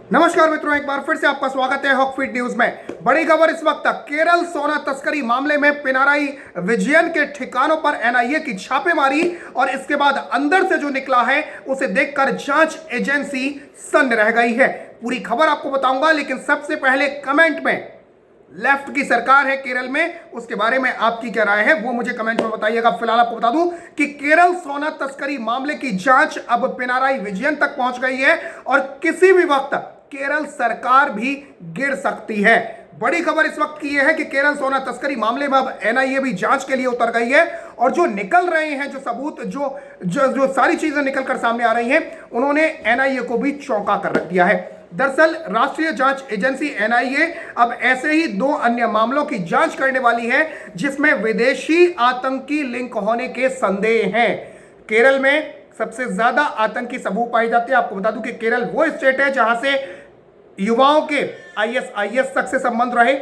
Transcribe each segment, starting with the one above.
नमस्कार मित्रों, एक बार फिर से आपका स्वागत है हॉकफीड न्यूज में। बड़ी खबर इस वक्त तक केरल सोना तस्करी मामले में पिनाराई विजयन के ठिकानों पर एनआईए की छापेमारी और इसके बाद अंदर से जो निकला है उसे देखकर जांच एजेंसी सन्न रह गई है। पूरी खबर आपको बताऊंगा, लेकिन सबसे पहले कमेंट में लेफ्ट की सरकार है केरल में, उसके बारे में आपकी क्या राय है वो मुझे कमेंट में बताइएगा। फिलहाल आपको बता दूं कि केरल सोना तस्करी मामले की जांच अब पिनाराई विजयन तक पहुंच गई है और किसी भी वक्त केरल सरकार भी गिर सकती है। बड़ी खबर इस वक्त की यह है कि केरल सोना तस्करी मामले में अब एनआईए भी जांच के लिए उतर गई है और जो निकल रहे हैं, जो सबूत, जो सारी चीजें निकलकर सामने आ रही हैं, उन्होंने एनआईए को भी चौंका कर रख दिया है। दरअसल राष्ट्रीय जांच एजेंसी एनआईए अब ऐसे ही 2 अन्य मामलों की जांच करने वाली है जिसमें विदेशी आतंकी लिंक होने के संदेह हैं। केरल में सबसे ज्यादा आतंकी सबूत पाए जाते हैं। आपको बता दूं कि केरल वो स्टेट है जहां से युवाओं के आईएसआईएस तक से संबंध रहे।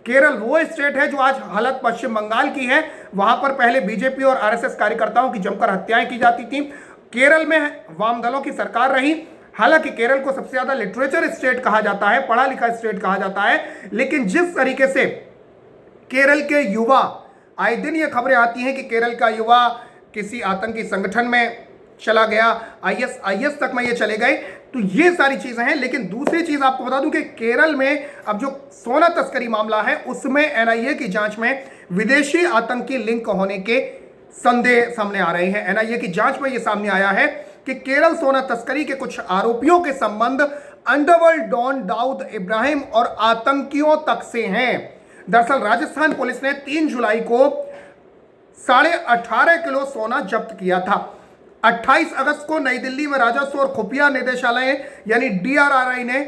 केरल वो स्टेट है जो आज हालत पश्चिम बंगाल की है। वहां पर पहले बीजेपी और आरएसएस कार्यकर्ताओं की जमकर हत्याएं की जाती थी। केरल में वाम दलों की सरकार रही। हालांकि केरल को सबसे ज्यादा लिटरेचर स्टेट कहा जाता है, पढ़ा लिखा स्टेट कहा जाता है, लेकिन जिस तरीके से केरल के युवा, आए दिन ये खबरें आती हैं कि केरल का युवा किसी आतंकी संगठन में चला गया, आईएसआईएस तक में ये चले गए, तो ये सारी चीजें हैं। लेकिन दूसरी चीज आपको बता दूं कि केरल में अब जो सोना तस्करी मामला है उसमें एनआईए की जांच में विदेशी आतंकी लिंक होने के संदेह सामने आ रहे हैं। एनआईए की जांच में यह सामने आया है कि केरल सोना तस्करी के कुछ आरोपियों के संबंध अंडरवर्ल्ड डॉन दाऊद इब्राहिम और आतंकियों तक से हैं। दरअसल राजस्थान पुलिस ने 3 जुलाई को 18.5 किलो सोना जब्त किया था। 28 अगस्त को नई दिल्ली में राजस्व और खुफिया निदेशालय यानी डीआरआई ने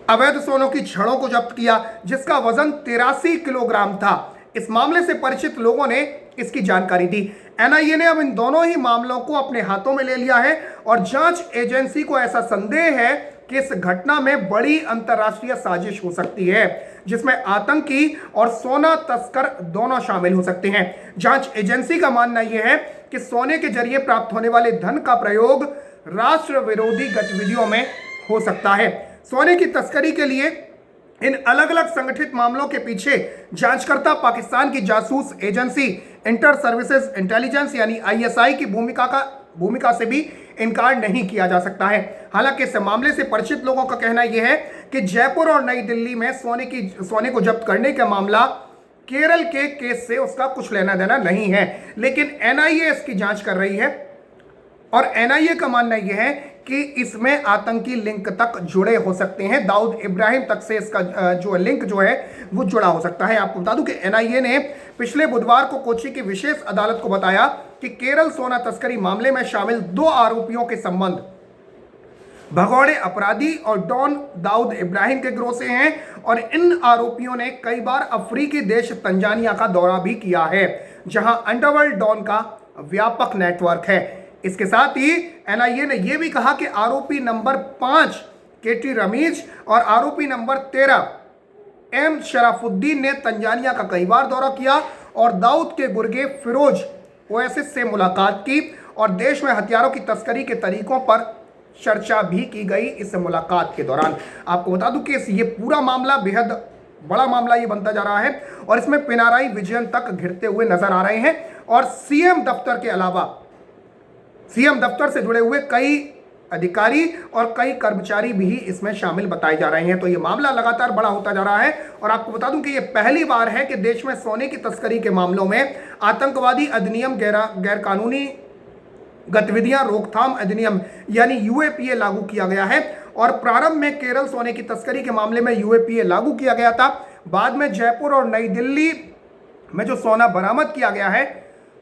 अवैध सोनों की छड़ों को जब्त किया जिसका वजन 83 किलोग्राम था। इस मामले से परिचित लोगों ने इसकी जानकारी दी। एनआईए ने अब इन दोनों ही मामलों को अपने हाथों में ले लिया है और जांच एजेंसी को ऐसा संदेह है कि इस घटना में बड़ी अंतर्राष्ट्रीय साजिश हो सकती है जिसमें आतंकी और सोना तस्कर दोनों शामिल हो सकते हैं। जांच एजेंसी का मानना यह है कि सोने के जरिए प्राप्त होने वाले धन का प्रयोग राष्ट्र विरोधी गतिविधियों में हो सकता है। सोने की तस्करी के लिए इन अलग अलग संगठित मामलों के पीछे जांचकर्ता पाकिस्तान की जासूस एजेंसी इंटर सर्विसेज इंटेलिजेंस यानी आईएसआई की भूमिका से भी इनकार नहीं किया जा सकता है। हालांकि इस मामले से परिचित लोगों का कहना यह है कि जयपुर और नई दिल्ली में सोने को जब्त करने का मामला केरल के केस से उसका कुछ लेना देना नहीं है, लेकिन एनआईए इसकी जांच कर रही है और एनआईए का मानना यह है कि इसमें आतंकी लिंक तक जुड़े हो सकते हैं। दाऊद इब्राहिम तक से इसका जो लिंक जो है वो जुड़ा हो सकता है। आपको बता दूं कि एनआईए ने पिछले बुधवार को कोच्चि की विशेष अदालत को बताया कि केरल सोना तस्करी मामले में शामिल 2 आरोपियों के संबंध भगौड़े अपराधी और डॉन दाऊद इब्राहिम के गिरोह से हैं और इन आरोपियों ने कई बार अफ्रीकी देश तंजानिया का दौरा भी किया है जहां अंडरवर्ल्ड डॉन का व्यापक नेटवर्क है। इसके साथ ही एनआईए ने यह भी कहा कि आरोपी नंबर 5 केटी रमीज और आरोपी नंबर 13 एम शराफुद्दीन ने तंजानिया का कई बार दौरा किया और दाऊद के गुर्गे फिरोज ओएसिस से मुलाकात की और देश में हथियारों की तस्करी के तरीकों पर चर्चा भी की गई इस मुलाकात के दौरान। आपको बता दूं कि ये पूरा मामला बेहद बड़ा मामला ये बनता जा रहा है और इसमें पिनाराई विजयन तक घिरते हुए नजर आ रहे हैं और सीएम दफ्तर के अलावा सीएम दफ्तर से जुड़े हुए कई अधिकारी और कई कर्मचारी भी इसमें शामिल बताए जा रहे हैं। तो ये मामला लगातार बड़ा होता जा रहा है और आपको बता दूं कि ये पहली बार है कि देश में सोने की तस्करी के मामलों में आतंकवादी अधिनियम गैर कानूनी गतिविधियां रोकथाम अधिनियम यानी यूएपीए लागू किया गया है और प्रारंभ में केरल सोने की तस्करी के मामले में यूएपीए लागू किया गया था। बाद में जयपुर और नई दिल्ली में जो सोना बरामद किया गया है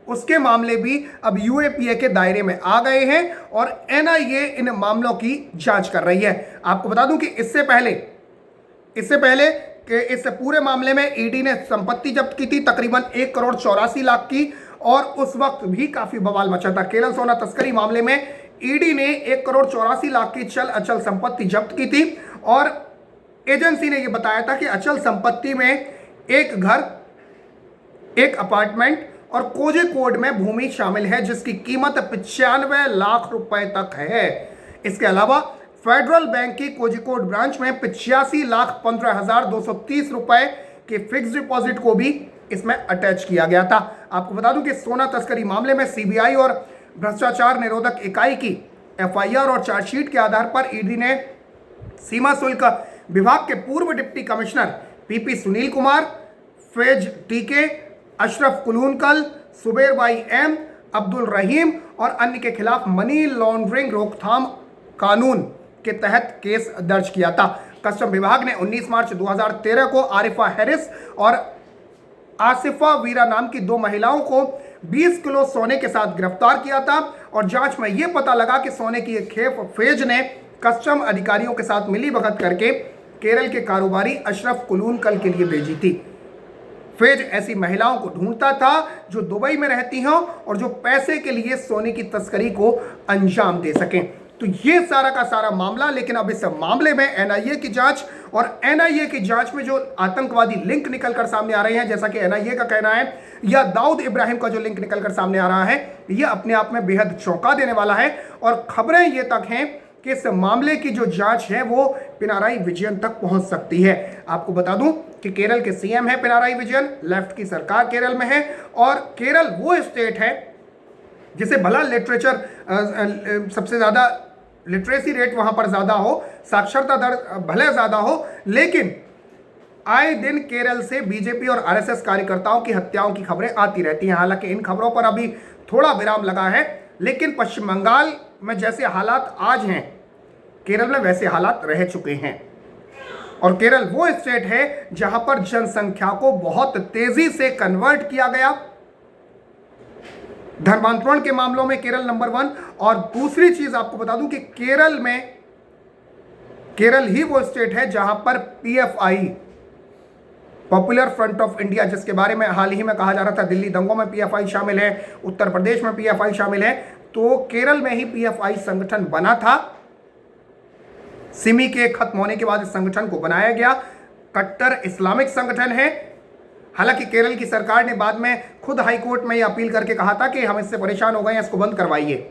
उसके मामले भी अब यूएपीए के दायरे में आ गए हैं और एनआईए इन मामलों की जांच कर रही है। आपको बता दूं कि इससे पहले कि इस पूरे मामले में ईडी ने संपत्ति जब्त की थी तकरीबन 1,84,00,000 की और उस वक्त भी काफी बवाल मचा था। केरल सोना तस्करी मामले में ईडी ने 1,84,00,000 की चल अचल संपत्ति जब्त की थी और एजेंसी ने यह बताया था कि अचल संपत्ति में एक घर, एक अपार्टमेंट और कोझिकोड में भूमि शामिल है जिसकी कीमत 95 लाख रुपए तक है। इसके अलावा फेडरल बैंक की कोझिकोड ब्रांच में 85,15,230 रुपए के फिक्स डिपॉजिट को भी इसमें अटैच किया गया था। आपको बता दूं कि सोना तस्करी मामले में सीबीआई और भ्रष्टाचार निरोधक इकाई की एफआईआर और चार्जशीट के आधार पर ईडी ने सीमा शुल्क विभाग के पूर्व deputy commissioner PP Sunil Kumar, Faiz टीके, अशरफ कुलूनकल, सुबेर बाई एम, अब्दुल रहीम और अन्य के खिलाफ मनी लॉन्ड्रिंग रोकथाम कानून के तहत केस दर्ज किया था। कस्टम विभाग ने 19 मार्च 2013 को आरिफा हैरिस और आसिफा वीरा नाम की 2 महिलाओं को 20 किलो सोने के साथ गिरफ्तार किया था और जांच में यह पता लगा कि सोने की एक खेप फैज ने कस्टम अधिकारियों के साथ मिलीभगत करके केरल के कारोबारी अशरफ कुलूनकल के लिए भेजी थी। फैज ऐसी महिलाओं को ढूंढता था जो दुबई में रहती हों और जो पैसे के लिए सोने की तस्करी को अंजाम दे सकें। तो ये सारा का सारा मामला, लेकिन अब इस मामले में एनआईए की जांच और एनआईए की जांच में जो आतंकवादी लिंक निकलकर सामने आ रहे हैं, जैसा कि एनआईए का कहना है, या दाऊद इब्राहिम का जो लिंक निकलकर सामने आ रहा है, ये अपने आप में बेहद चौंका देने वाला है। और खबरें ये तक हैं कि इस मामले की जो जांच है वो पिनाराई विजयन तक पहुंच सकती है। आपको बता दूं कि केरल के सीएम है पिनाराई विजयन, लेफ्ट की सरकार केरल में है और केरल वो स्टेट है जिसे भला लिटरेचर सबसे ज़्यादा लिटरेसी रेट वहां पर ज़्यादा हो, साक्षरता दर भले ज़्यादा हो, लेकिन आए दिन केरल से बीजेपी और आरएसएस कार्यकर्ताओं की हत्याओं की खबरें आती रहती हैं। हालांकि इन खबरों पर अभी थोड़ा विराम लगा है, लेकिन पश्चिम बंगाल में जैसे हालात आज हैं, केरल में वैसे हालात रह चुके हैं। और केरल वो स्टेट है जहां पर जनसंख्या को बहुत तेजी से कन्वर्ट किया गया। धर्मांतरण के मामलों में केरल नंबर 1। और दूसरी चीज आपको बता दूं कि केरल ही वो स्टेट है जहां पर PFI, popular front of India, जिसके बारे में हाल ही में कहा जा रहा था दिल्ली दंगों में पीएफआई शामिल है, उत्तर प्रदेश में पीएफआई शामिल है, तो केरल में ही पीएफआई संगठन बना था। सिमी के खत्म होने के बाद इस संगठन को बनाया गया। कट्टर इस्लामिक संगठन है। हालांकि केरल की सरकार ने बाद में खुद हाईकोर्ट में यह अपील करके कहा था कि हम इससे परेशान हो गए हैं, इसको बंद करवाइए,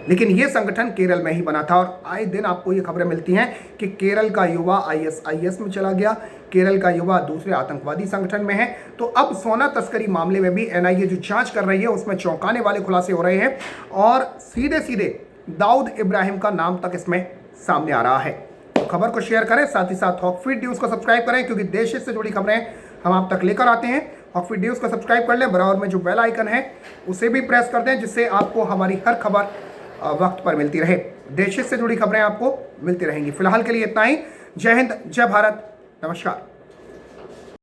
लेकिन यह संगठन केरल में ही बना था। और आए दिन आपको ये खबरें मिलती हैं कि केरल का युवा आईएसआईएस में चला गया, केरल का युवा दूसरे आतंकवादी संगठन में है। तो अब सोना तस्करी मामले में भी एनआईए जो जांच कर रही है उसमें चौंकाने वाले खुलासे हो रहे हैं और सीधे सीधे दाऊद इब्राहिम का नाम तक इसमें सामने आ रहा है। तो खबर को शेयर करें, साथ ही साथ हॉकफीड न्यूज़ को सब्सक्राइब करें, क्योंकि देश से जुड़ी खबरें हम आप तक लेकर आते हैं। हॉकफीड न्यूज़ को सब्सक्राइब कर लें, बराबर में जो बेल आइकन है उसे भी प्रेस कर दें, जिससे आपको हमारी हर खबर वक्त पर मिलती रहे। देश से जुड़ी खबरें आपको मिलती रहेंगी। फिलहाल के लिए इतना ही। जय हिंद, जय भारत, नमस्कार।